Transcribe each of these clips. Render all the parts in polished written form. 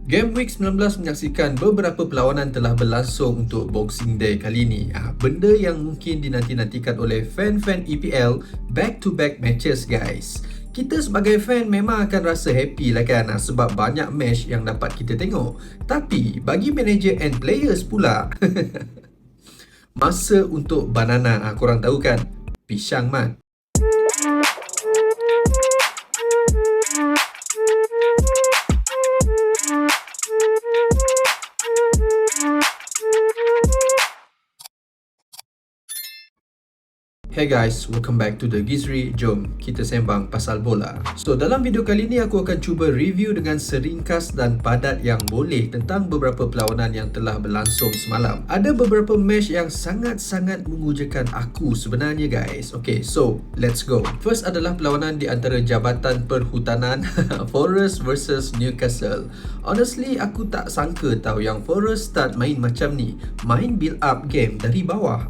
Game Week 19 menyaksikan beberapa perlawanan telah berlangsung untuk Boxing Day kali ini. Benda yang mungkin dinanti-nantikan oleh fan-fan EPL, back-to-back matches guys. Kita sebagai fan memang akan rasa happy lah kan, sebab banyak match yang dapat kita tengok. Tapi bagi manager and players pula, masa untuk banana, korang tahu kan? Pisang mat. Hey guys, welcome back to The Gizri. Jom kita sembang pasal bola. So, dalam video kali ni aku akan cuba review dengan seringkas dan padat yang boleh tentang beberapa perlawanan yang telah berlangsung semalam. Ada beberapa match yang sangat-sangat mengujakan aku sebenarnya guys. Okay, so let's go. First adalah perlawanan di antara Jabatan Perhutanan Forest versus Newcastle. Honestly, aku tak sangka tau yang Forest start main macam ni. Main build up game dari bawah.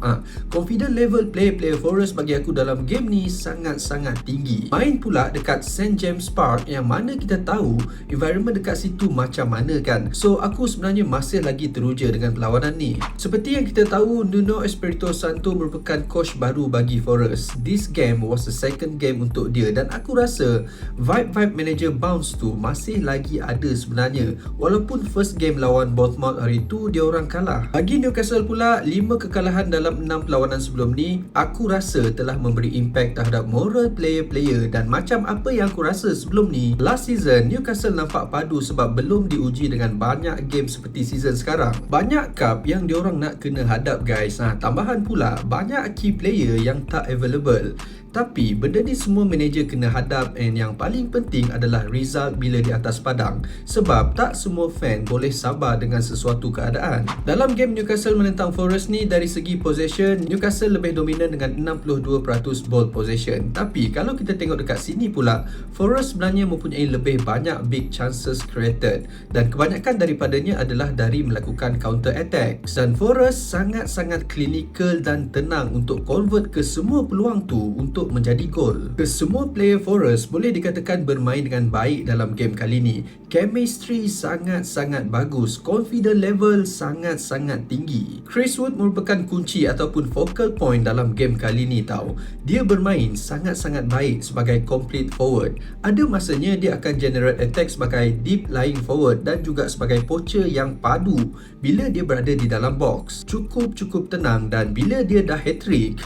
Confident level player Forest bagi aku dalam game ni sangat-sangat tinggi. Main pula dekat St. James Park yang mana kita tahu environment dekat situ macam mana kan. So aku sebenarnya masih lagi teruja dengan perlawanan ni. Seperti yang kita tahu, Nuno Espirito Santo merupakan coach baru bagi Forest. This game was the second game untuk dia dan aku rasa vibe manager bounce tu masih lagi ada sebenarnya. Walaupun first game lawan Bournemouth hari tu dia orang kalah. Bagi Newcastle pula, 5 kekalahan dalam 6 perlawanan sebelum ni, aku rasa telah memberi impact terhadap moral player-player. Dan macam apa yang aku rasa sebelum ni, last season Newcastle nampak padu sebab belum diuji dengan banyak game seperti season sekarang. Banyak cup yang diorang nak kena hadap guys. Tambahan pula banyak key player yang tak available. Tapi benda ni semua manager kena hadap, and yang paling penting adalah result bila di atas padang. Sebab tak semua fan boleh sabar dengan sesuatu keadaan. Dalam game Newcastle menentang Forest ni, dari segi possession, Newcastle lebih dominan dengan 62% ball possession. Tapi kalau kita tengok dekat sini pula, Forest sebenarnya mempunyai lebih banyak big chances created. Dan kebanyakan daripadanya adalah dari melakukan counter attack. Dan Forest sangat-sangat clinical dan tenang untuk convert ke semua peluang tu untuk menjadi gol. Kesemua player Forest boleh dikatakan bermain dengan baik dalam game kali ni. Chemistry sangat-sangat bagus. Confidence level sangat-sangat tinggi. Chris Wood merupakan kunci ataupun focal point dalam game kali ni tau. Dia bermain sangat-sangat baik sebagai complete forward. Ada masanya dia akan generate attack sebagai deep lying forward dan juga sebagai poacher yang padu bila dia berada di dalam box. Cukup tenang, dan bila dia dah hat-trick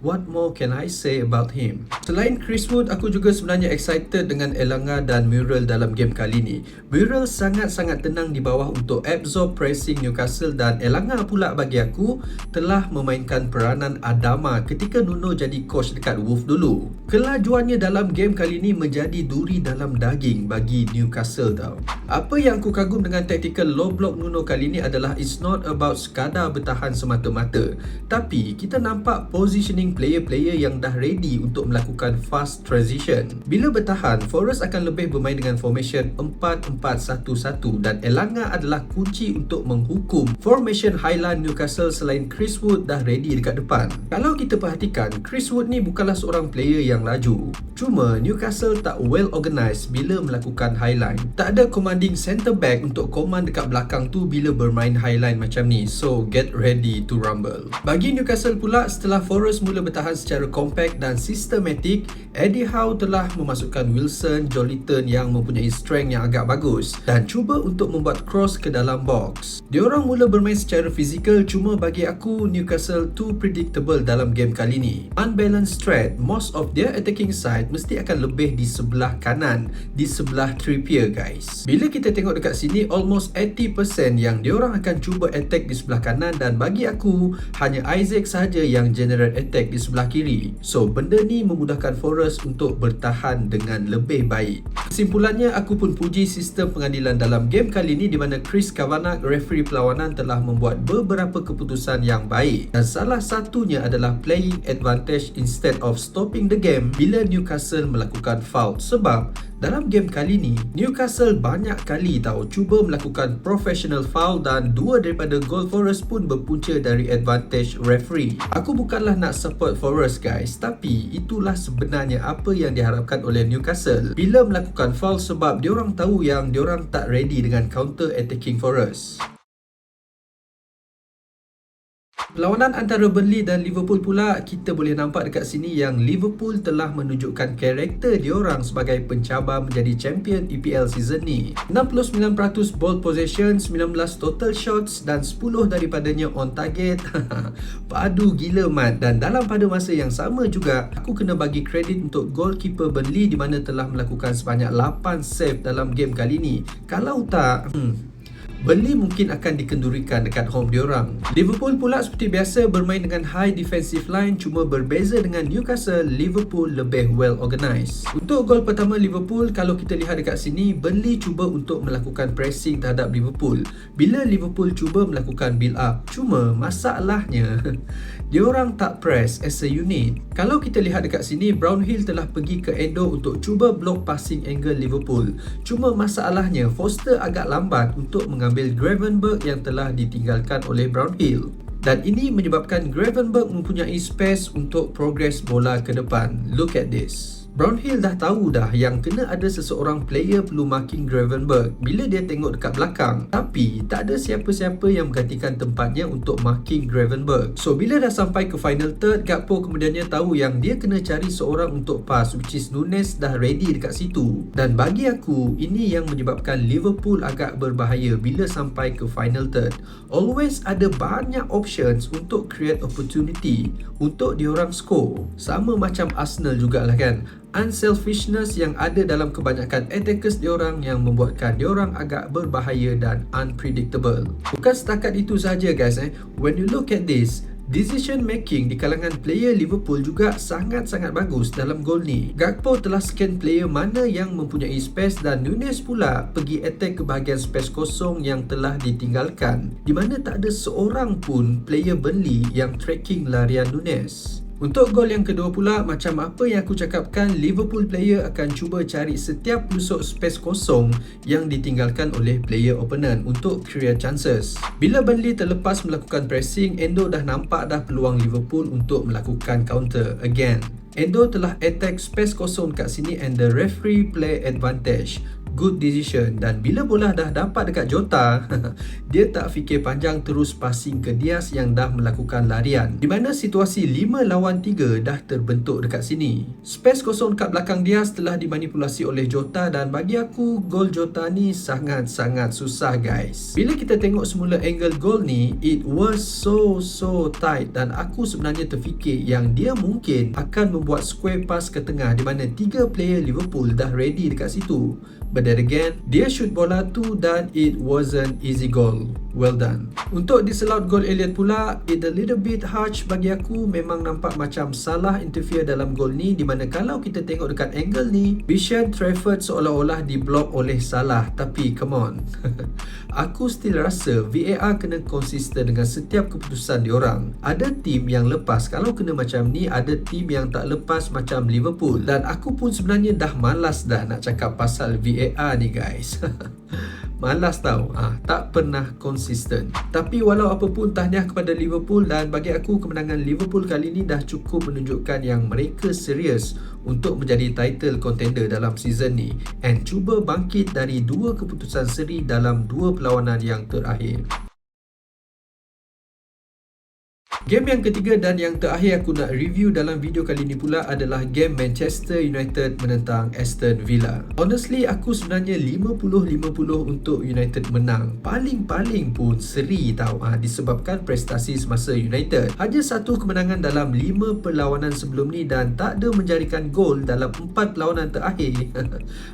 what more can I say about him? Selain Chris Wood, aku juga sebenarnya excited dengan Elanga dan Muriel dalam game kali ni. Muriel sangat-sangat tenang di bawah untuk absorb pressing Newcastle, dan Elanga pula bagi aku telah memainkan peranan Adama ketika Nuno jadi coach dekat Wolves dulu. Kelajuannya dalam game kali ni menjadi duri dalam daging bagi Newcastle tau. Apa yang aku kagum dengan tactical low block Nuno kali ni adalah it's not about sekadar bertahan semata-mata, tapi kita nampak positioning player-player yang dah ready untuk melakukan fast transition. Bila bertahan, Forest akan lebih bermain dengan formation 4-4-1-1, dan Elanga adalah kunci untuk menghukum formation Highland Newcastle selain Chris Wood dah ready dekat depan. Kalau kita perhatikan, Chris Wood ni bukanlah seorang player yang laju. Cuma Newcastle tak well organised bila melakukan highline. Tak ada commanding centre back untuk command dekat belakang tu bila bermain highline macam ni. So get ready to rumble. Bagi Newcastle pula, setelah Forest mula bertahan secara compact dan sistematik, Eddie Howe telah memasukkan Wilson Joelinton yang mempunyai strength yang agak bagus dan cuba untuk membuat cross ke dalam box. Diorang mula bermain secara fizikal, cuma bagi aku Newcastle too predictable dalam game kali ni. Unbalanced threat, most of their attacking side mesti akan lebih di sebelah kanan, di sebelah Trippier guys. Bila kita tengok dekat sini, almost 80% yang diorang akan cuba attack di sebelah kanan, dan bagi aku hanya Isaac sahaja yang generate attack di sebelah kiri. So benda ni memudahkan Forest untuk bertahan dengan lebih baik. Kesimpulannya, aku pun puji sistem pengadilan dalam game kali ni, di mana Chris Kavanagh, referee perlawanan, telah membuat beberapa keputusan yang baik, dan salah satunya adalah playing advantage instead of stopping the game bila Newcastle melakukan foul. Sebab Dalam game kali ni, Newcastle banyak kali cuba melakukan professional foul dan dua daripada gol Forest pun berpunca dari advantage referee. Aku bukanlah nak support Forest guys, tapi itulah sebenarnya apa yang diharapkan oleh Newcastle bila melakukan foul sebab diorang tahu yang diorang tak ready dengan counter attacking Forest. Perlawanan antara Burnley dan Liverpool pula, kita boleh nampak dekat sini yang Liverpool telah menunjukkan karakter diorang sebagai pencabar menjadi champion EPL season ni. 69% ball possession, 19 total shots dan 10 daripadanya on target. Padu gila mat. Dan dalam pada masa yang sama juga, aku kena bagi kredit untuk goalkeeper Burnley di mana telah melakukan sebanyak 8 save dalam game kali ni. Kalau tak, Burnley mungkin akan dikendurikan dekat home diorang. Liverpool pula seperti biasa bermain dengan high defensive line, cuma berbeza dengan Newcastle, Liverpool lebih well organised. Untuk gol pertama Liverpool, kalau kita lihat dekat sini, Burnley cuba untuk melakukan pressing terhadap Liverpool bila Liverpool cuba melakukan build up. Cuma masalahnya diorang tak press as a unit. Kalau kita lihat dekat sini, Brownhill telah pergi ke Endo untuk cuba block passing angle Liverpool. Cuma masalahnya Foster agak lambat untuk mengambil Gravenberch yang telah ditinggalkan oleh Brownhill. Dan ini menyebabkan Gravenberch mempunyai space untuk progress bola ke depan. Look at this. Brownhill dah tahu dah yang kena ada seseorang player perlu marking Gravenberch bila dia tengok dekat belakang, tapi tak ada siapa-siapa yang menggantikan tempatnya untuk marking Gravenberch. So bila dah sampai ke final third, Gakpo kemudiannya tahu yang dia kena cari seorang untuk pass, which is Nunes dah ready dekat situ. Dan bagi aku, ini yang menyebabkan Liverpool agak berbahaya bila sampai ke final third. Always ada banyak options untuk create opportunity untuk diorang score. Sama macam Arsenal jugalah kan. Unselfishness yang ada dalam kebanyakan attackers diorang yang membuatkan diorang agak berbahaya dan unpredictable. Bukan setakat itu sahaja guys. When you look at this, decision making di kalangan player Liverpool juga sangat-sangat bagus dalam gol ni. Gakpo telah scan player mana yang mempunyai space dan Nunes pula pergi attack ke bahagian space kosong yang telah ditinggalkan, di mana tak ada seorang pun player Burnley yang tracking larian Nunes. Untuk gol yang kedua pula, macam apa yang aku cakapkan, Liverpool player akan cuba cari setiap tusuk space kosong yang ditinggalkan oleh player opponent untuk create chances. Bila Burnley terlepas melakukan pressing, Endo dah nampak dah peluang Liverpool untuk melakukan counter again. Endo telah attack space kosong kat sini and the referee play advantage. Good decision. Dan bila bola dah dapat dekat Jota, dia tak fikir panjang, terus passing ke Diaz yang dah melakukan larian, di mana situasi 5 lawan 3 dah terbentuk dekat sini. Space kosong kat belakang Diaz telah dimanipulasi oleh Jota dan bagi aku gol Jota ni sangat-sangat susah guys. Bila kita tengok semula angle gol ni, it was so tight dan aku sebenarnya terfikir yang dia mungkin akan membuat square pass ke tengah di mana 3 player Liverpool dah ready dekat situ. But then again, dia shoot bola tu dan it wasn't easy goal. Well done. Untuk disallowed goal Elliot pula, it a little bit harsh bagi aku. Memang nampak macam salah interfere dalam gol ni, di mana kalau kita tengok dekat angle ni, Vision Trafford seolah-olah diblock oleh Salah. Tapi come on. Aku still rasa VAR kena konsisten dengan setiap keputusan diorang. Ada tim yang lepas kalau kena macam ni, ada tim yang tak lepas macam Liverpool. Dan aku pun sebenarnya dah malas dah nak cakap pasal VAR ni guys. Malas tau, tak pernah konsisten. Tapi walau apapun, tahniah kepada Liverpool, dan bagi aku kemenangan Liverpool kali ni dah cukup menunjukkan yang mereka serius untuk menjadi title contender dalam season ni and cuba bangkit dari 2 keputusan seri dalam 2 perlawanan yang terakhir. Game yang ketiga dan yang terakhir aku nak review dalam video kali ni pula adalah game Manchester United menentang Aston Villa. Honestly, aku sebenarnya 50-50 untuk United menang. Paling-paling pun seri tau, disebabkan prestasi semasa United. Hanya 1 kemenangan dalam 5 perlawanan sebelum ni dan tak ada menjadikan gol dalam 4 perlawanan terakhir.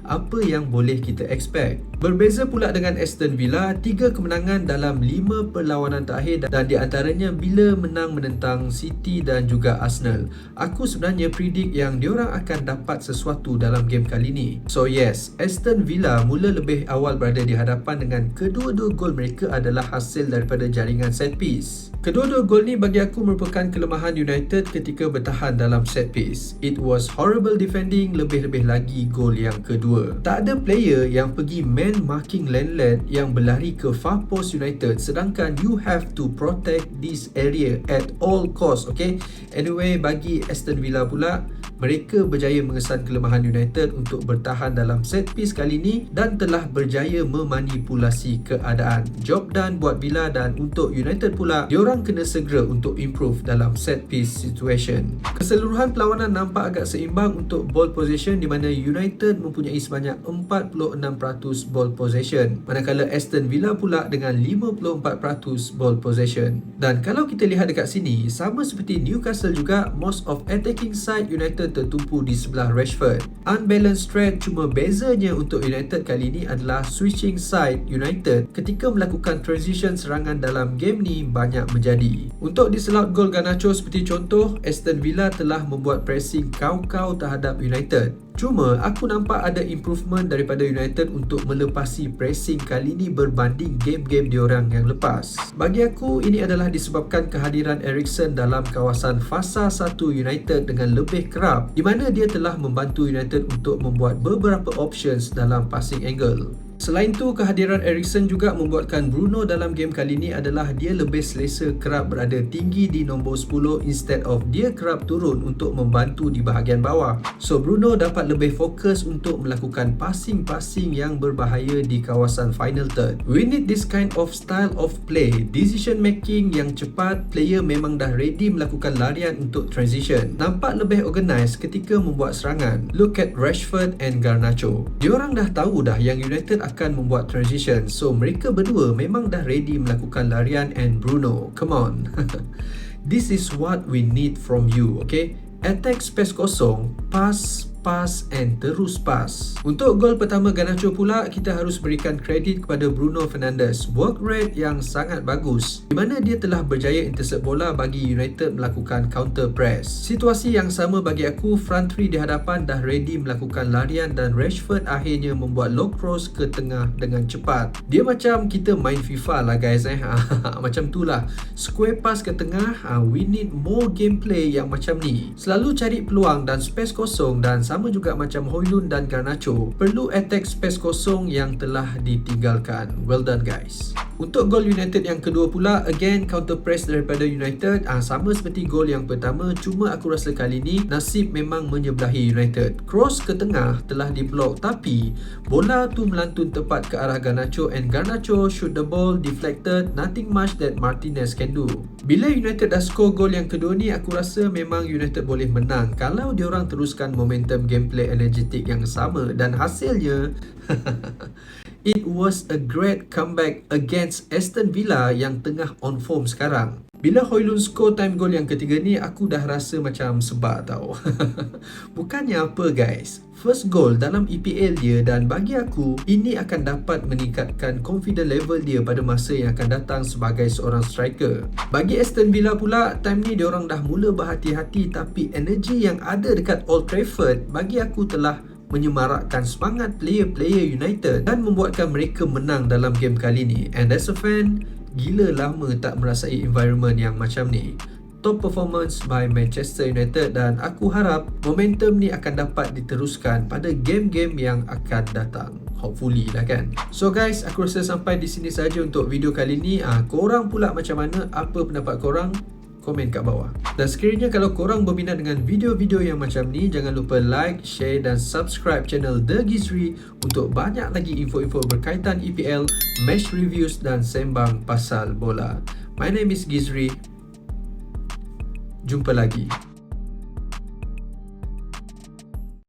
Apa yang boleh kita expect? Berbeza pula dengan Aston Villa, 3 kemenangan dalam 5 perlawanan terakhir dan di antaranya bila menang menang menentang City dan juga Arsenal. Aku sebenarnya predict yang diorang akan dapat sesuatu dalam game kali ni. So yes, Aston Villa mula lebih awal berada di hadapan dengan kedua-dua gol mereka adalah hasil daripada jaringan set piece. Kedua-dua gol ni bagi aku merupakan kelemahan United ketika bertahan dalam set piece. It was horrible defending, lebih-lebih lagi gol yang kedua. Tak ada player yang pergi man marking Lenglet yang berlari ke far post United, sedangkan you have to protect this area at all cost, okay? Anyway, bagi Aston Villa pula, mereka berjaya mengesan kelemahan United untuk bertahan dalam set piece kali ni dan telah berjaya memanipulasi keadaan. Job done buat Villa, dan untuk United pula, diorang kena segera untuk improve dalam set piece situation. Keseluruhan perlawanan nampak agak seimbang untuk ball possession, di mana United mempunyai sebanyak 46% ball possession, manakala Aston Villa pula dengan 54% ball possession. Dan kalau kita lihat dekat sini, sama seperti Newcastle juga, most of attacking side United tertumpu di sebelah Rashford. Unbalanced threat, cuma bezanya untuk United kali ini adalah switching side United ketika melakukan transition serangan dalam game ni banyak menjadi. Untuk disallowed gol Garnacho seperti contoh, Aston Villa telah membuat pressing kau-kau terhadap United. Cuma aku nampak ada improvement daripada United untuk melepasi pressing kali ni berbanding game-game diorang yang lepas. Bagi aku, ini adalah disebabkan kehadiran Eriksen dalam kawasan fasa 1 United dengan lebih kerap, di mana dia telah membantu United untuk membuat beberapa options dalam passing angle. Selain tu, kehadiran Eriksen juga membuatkan Bruno dalam game kali ni adalah dia lebih selesa kerap berada tinggi di nombor 10 instead of dia kerap turun untuk membantu di bahagian bawah. So Bruno dapat lebih fokus untuk melakukan passing-passing yang berbahaya di kawasan final third. We need this kind of style of play. Decision making yang cepat, player memang dah ready melakukan larian untuk transition. Nampak lebih organised ketika membuat serangan. Look at Rashford and Garnacho. Diorang dah tahu dah yang United akan membuat transition, so mereka berdua memang dah ready melakukan larian. And Bruno, come on. This is what we need from you, okay? Attack space kosong, pass and terus pass. Untuk gol pertama Garnacho pula, kita harus berikan kredit kepada Bruno Fernandes. Work rate yang sangat bagus, di mana dia telah berjaya intercept bola bagi United melakukan counter press. Situasi yang sama bagi aku, front three di hadapan dah ready melakukan larian dan Rashford akhirnya membuat low cross ke tengah dengan cepat. Dia macam kita main FIFA lah guys macam tu lah. Square pass ke tengah, we need more gameplay yang macam ni. Selalu cari peluang dan space kosong, dan sama juga macam Højlund dan Garnacho, perlu attack space kosong yang telah ditinggalkan. Well done guys. Untuk gol United yang kedua pula, again counter press daripada United, sama seperti gol yang pertama, cuma aku rasa kali ni nasib memang menyebelahi United. Cross ke tengah telah diblok, tapi bola tu melantun tepat ke arah Garnacho, and Garnacho shoot the ball deflected, nothing much that Martinez can do. Bila United dah score gol yang kedua ni, aku rasa memang United boleh menang kalau diorang teruskan momentum gameplay energetik yang sama, dan hasilnya it was a great comeback against Aston Villa yang tengah on form sekarang. Bila Højlund score time goal yang ketiga ni, aku dah rasa macam sebab tau. Bukannya apa guys, first goal dalam EPL dia, dan bagi aku ini akan dapat meningkatkan confidence level dia pada masa yang akan datang sebagai seorang striker. Bagi Aston Villa pula, time ni diorang dah mula berhati-hati, tapi energi yang ada dekat Old Trafford bagi aku telah menyemarakkan semangat player-player United dan membuatkan mereka menang dalam game kali ni. And as a fan, gila lama tak merasai environment yang macam ni. Top performance by Manchester United, dan aku harap momentum ni akan dapat diteruskan pada game-game yang akan datang. Hopefully lah kan. So guys, aku rasa sampai di sini saja untuk video kali ni. Korang pula macam mana? Apa pendapat korang? Komen kat bawah. Dan sekiranya kalau korang berminat dengan video-video yang macam ni, jangan lupa like, share dan subscribe channel The Gizri untuk banyak lagi info-info berkaitan EPL, match reviews dan sembang pasal bola. My name is Gizri. Jumpa lagi.